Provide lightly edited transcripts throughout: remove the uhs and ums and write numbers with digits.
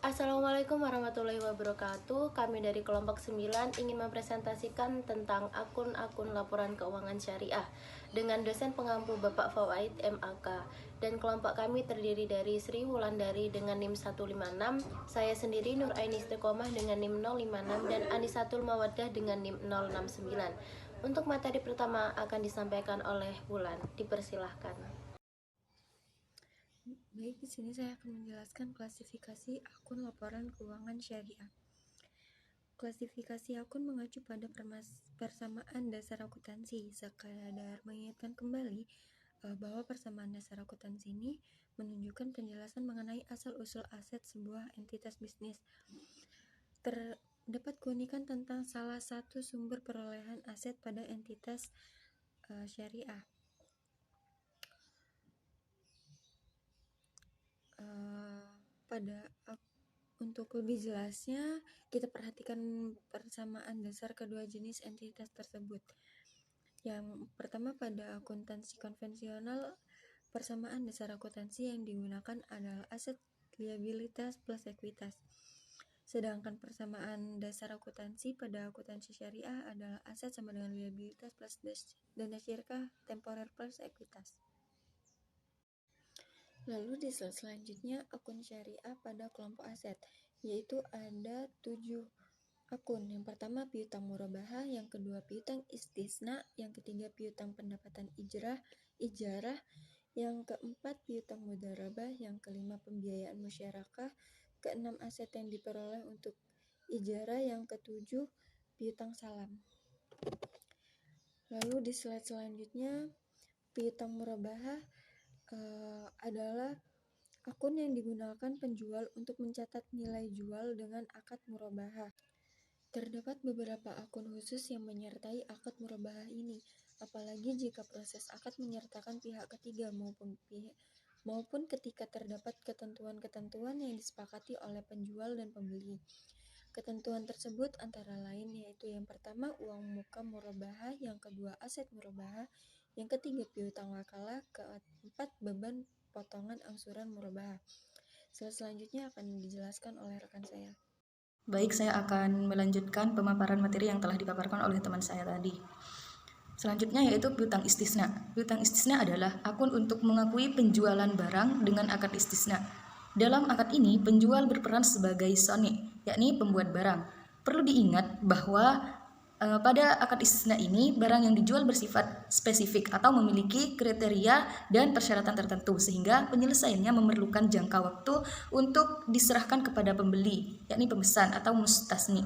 Assalamualaikum warahmatullahi wabarakatuh. Kami dari kelompok 9 ingin mempresentasikan tentang akun-akun laporan keuangan syariah dengan dosen pengampu Bapak Fawaid MAK. Dan kelompok kami terdiri dari Sri Wulandari dengan NIM 156, saya sendiri Nur Aini Istiqomah dengan NIM 056, dan Anisatul Mawaddah dengan NIM 069. Untuk materi pertama akan disampaikan oleh Wulan. Dipersilahkan. Baik, di sini saya akan menjelaskan klasifikasi akun laporan keuangan syariah. Klasifikasi akun mengacu pada persamaan dasar akuntansi. Sekadar mengingatkan kembali bahwa persamaan dasar akuntansi ini menunjukkan penjelasan mengenai asal-usul aset sebuah entitas bisnis. Terdapat keunikan tentang salah satu sumber perolehan aset pada entitas syariah. Untuk lebih jelasnya, kita perhatikan persamaan dasar kedua jenis entitas tersebut. Yang pertama, pada akuntansi konvensional, persamaan dasar akuntansi yang digunakan adalah aset liabilitas plus ekuitas. Sedangkan persamaan dasar akuntansi pada akuntansi syariah adalah aset sama dengan liabilitas plus dana syirkah temporer plus ekuitas. Lalu di slide selanjutnya, akun syariah pada kelompok aset, yaitu ada 7 akun. Yang pertama piutang murabahah, yang kedua piutang istisna, yang ketiga piutang pendapatan ijarah, yang keempat piutang mudharabah, yang kelima pembiayaan musyarakah, keenam aset yang diperoleh untuk ijarah, yang ketujuh piutang salam. Lalu di slide selanjutnya, piutang murabahah adalah akun yang digunakan penjual untuk mencatat nilai jual dengan akad murabahah. Terdapat beberapa akun khusus yang menyertai akad murabahah ini, apalagi jika proses akad menyertakan pihak ketiga maupun ketika terdapat ketentuan-ketentuan yang disepakati oleh penjual dan pembeli. Ketentuan tersebut antara lain yaitu yang pertama uang muka murabahah, yang kedua aset murabahah, yang ketiga piutang wakalah, keempat beban potongan angsuran murabahah. Selanjutnya akan dijelaskan oleh rekan saya. Baik, saya akan melanjutkan pemaparan materi yang telah dipaparkan oleh teman saya tadi. Selanjutnya yaitu piutang istisna. Piutang istisna adalah akun untuk mengakui penjualan barang dengan akad istisna. Dalam akad ini, penjual berperan sebagai soni, yakni pembuat barang. Perlu diingat bahwa pada akad istisna ini, barang yang dijual bersifat spesifik atau memiliki kriteria dan persyaratan tertentu, sehingga penyelesaiannya memerlukan jangka waktu untuk diserahkan kepada pembeli, yakni pemesan atau mustasni.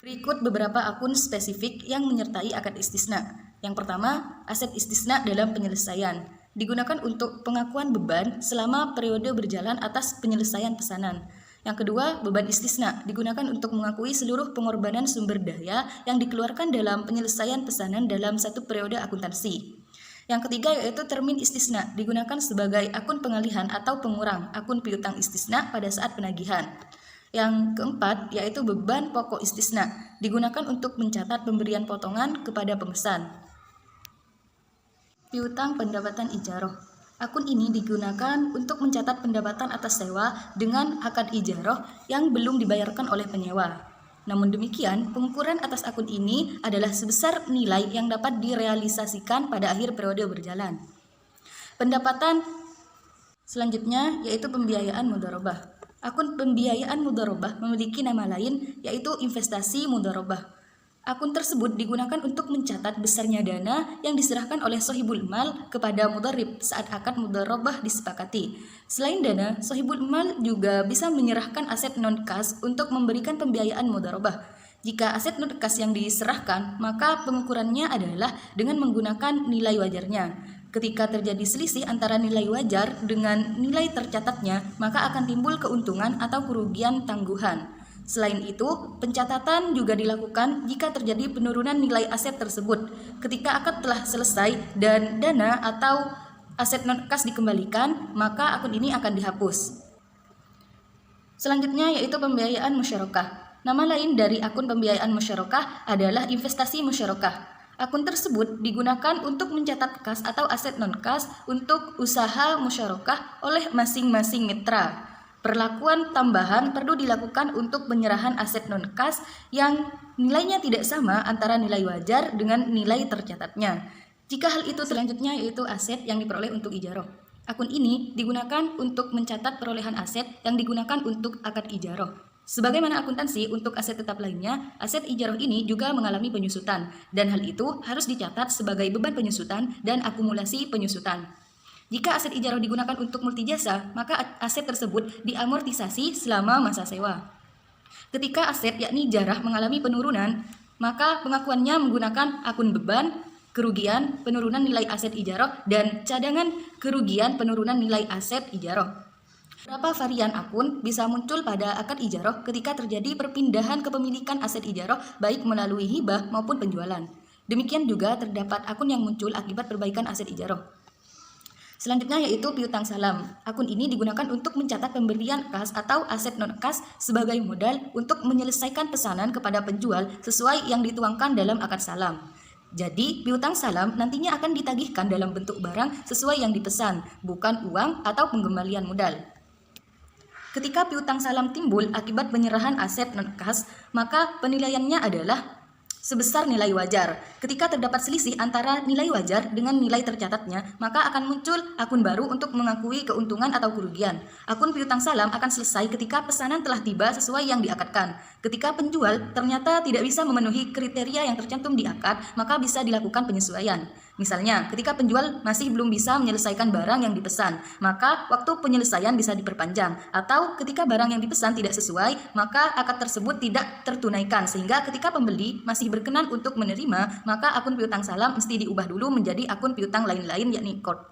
Berikut beberapa akun spesifik yang menyertai akad istisna. Yang pertama, aset istisna dalam penyelesaian. Digunakan untuk pengakuan beban selama periode berjalan atas penyelesaian pesanan. Yang kedua, beban istisna digunakan untuk mengakui seluruh pengorbanan sumber daya yang dikeluarkan dalam penyelesaian pesanan dalam satu periode akuntansi. Yang ketiga yaitu termin istisna digunakan sebagai akun pengalihan atau pengurang akun piutang istisna pada saat penagihan. Yang keempat yaitu beban pokok istisna digunakan untuk mencatat pemberian potongan kepada pemesan. Piutang pendapatan ijarah. Akun ini digunakan untuk mencatat pendapatan atas sewa dengan akad ijarah yang belum dibayarkan oleh penyewa. Namun demikian, pengukuran atas akun ini adalah sebesar nilai yang dapat direalisasikan pada akhir periode berjalan. Pendapatan selanjutnya yaitu pembiayaan mudharabah. Akun pembiayaan mudharabah memiliki nama lain yaitu investasi mudharabah. Akun tersebut digunakan untuk mencatat besarnya dana yang diserahkan oleh sohibul mal kepada mudharib saat akad mudharabah disepakati. Selain dana, sohibul mal juga bisa menyerahkan aset non-kas untuk memberikan pembiayaan mudharabah. Jika aset non-kas yang diserahkan, maka pengukurannya adalah dengan menggunakan nilai wajarnya. Ketika terjadi selisih antara nilai wajar dengan nilai tercatatnya, maka akan timbul keuntungan atau kerugian tangguhan. Selain itu, pencatatan juga dilakukan jika terjadi penurunan nilai aset tersebut. Ketika akad telah selesai dan dana atau aset non-kas dikembalikan, maka akun ini akan dihapus. Selanjutnya yaitu pembiayaan musyarakah. Nama lain dari akun pembiayaan musyarakah adalah investasi musyarakah. Akun tersebut digunakan untuk mencatat kas atau aset non-kas untuk usaha musyarakah oleh masing-masing mitra. Perlakuan tambahan perlu dilakukan untuk penyerahan aset non-kas yang nilainya tidak sama antara nilai wajar dengan nilai tercatatnya. Jika hal itu selanjutnya yaitu aset yang diperoleh untuk ijaroh. Akun ini digunakan untuk mencatat perolehan aset yang digunakan untuk akad ijaroh. Sebagaimana akuntansi untuk aset tetap lainnya, aset ijaroh ini juga mengalami penyusutan, dan hal itu harus dicatat sebagai beban penyusutan dan akumulasi penyusutan. Jika aset ijaroh digunakan untuk multijasa, maka aset tersebut diamortisasi selama masa sewa. Ketika aset yakni jarah mengalami penurunan, maka pengakuannya menggunakan akun beban, kerugian, penurunan nilai aset ijaroh, dan cadangan kerugian penurunan nilai aset ijaroh. Beberapa varian akun bisa muncul pada akad ijaroh ketika terjadi perpindahan kepemilikan aset ijaroh baik melalui hibah maupun penjualan. Demikian juga terdapat akun yang muncul akibat perbaikan aset ijaroh. Selanjutnya yaitu piutang salam. Akun ini digunakan untuk mencatat pembelian kas atau aset non-kas sebagai modal untuk menyelesaikan pesanan kepada penjual sesuai yang dituangkan dalam akad salam. Jadi, piutang salam nantinya akan ditagihkan dalam bentuk barang sesuai yang dipesan, bukan uang atau pengembalian modal. Ketika piutang salam timbul akibat penyerahan aset non-kas, maka penilaiannya adalah sebesar nilai wajar. Ketika terdapat selisih antara nilai wajar dengan nilai tercatatnya, maka akan muncul akun baru untuk mengakui keuntungan atau kerugian. Akun piutang salam akan selesai ketika pesanan telah tiba sesuai yang diakadkan. Ketika penjual ternyata tidak bisa memenuhi kriteria yang tercantum di akad, maka bisa dilakukan penyesuaian. Misalnya, ketika penjual masih belum bisa menyelesaikan barang yang dipesan, maka waktu penyelesaian bisa diperpanjang. Atau ketika barang yang dipesan tidak sesuai, maka akad tersebut tidak tertunaikan. Sehingga ketika pembeli masih berkenan untuk menerima, maka akun piutang salam mesti diubah dulu menjadi akun piutang lain-lain yakni qard.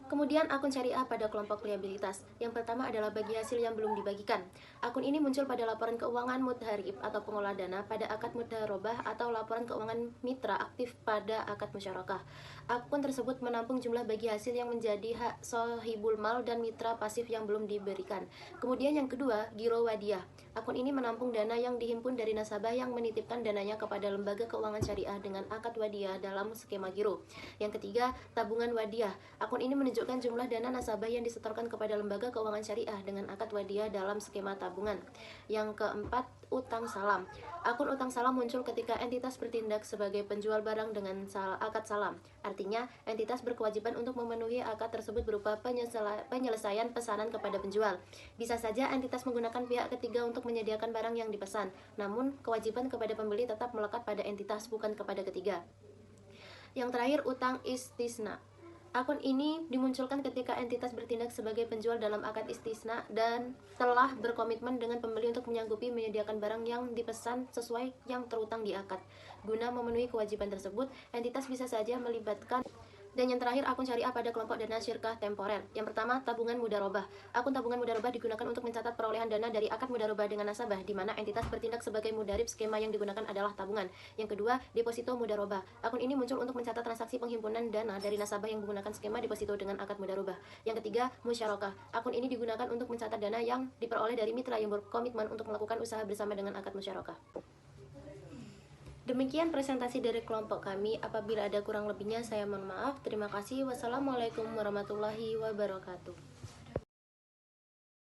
Kemudian akun syariah pada kelompok liabilitas. Yang pertama adalah bagi hasil yang belum dibagikan. Akun ini muncul pada laporan keuangan mudharib atau pengelola dana pada akad mudharobah atau laporan keuangan mitra aktif pada akad musyarakah. Akun tersebut menampung jumlah bagi hasil yang menjadi hak sohibul mal dan mitra pasif yang belum diberikan. Kemudian yang kedua, giro wadiyah. Akun ini menampung dana yang dihimpun dari nasabah yang menitipkan dananya kepada lembaga keuangan syariah dengan akad wadiyah dalam skema giro. Yang ketiga, tabungan wadiyah. Akun ini menunjukkan jumlah dana nasabah yang disetorkan kepada lembaga keuangan syariah dengan akad wadiyah dalam skema tabungan. Yang keempat, utang salam. Akun utang salam muncul ketika entitas bertindak sebagai penjual barang dengan akad salam. Artinya, entitas berkewajiban untuk memenuhi akad tersebut berupa penyelesaian pesanan kepada penjual. Bisa saja entitas menggunakan pihak ketiga untuk menyediakan barang yang dipesan, namun kewajiban kepada pembeli tetap melekat pada entitas, bukan kepada ketiga. Yang terakhir, utang istisna. Akun ini dimunculkan ketika entitas bertindak sebagai penjual dalam akad istisna dan telah berkomitmen dengan pembeli untuk menyanggupi menyediakan barang yang dipesan sesuai yang terutang di akad. Guna memenuhi kewajiban tersebut, entitas bisa saja melibatkan. Dan yang terakhir, akun syariah pada kelompok dana syirkah temporer. Yang pertama, tabungan mudharobah. Akun tabungan mudharobah digunakan untuk mencatat perolehan dana dari akad mudharobah dengan nasabah, di mana entitas bertindak sebagai mudharib. Skema yang digunakan adalah tabungan. Yang kedua, deposito mudharobah. Akun ini muncul untuk mencatat transaksi penghimpunan dana dari nasabah yang menggunakan skema deposito dengan akad mudharobah. Yang ketiga, musyarakah. Akun ini digunakan untuk mencatat dana yang diperoleh dari mitra yang berkomitmen untuk melakukan usaha bersama dengan akad musyarakah. Demikian presentasi dari kelompok kami. Apabila ada kurang lebihnya, saya mohon maaf. Terima kasih. Wassalamualaikum warahmatullahi wabarakatuh.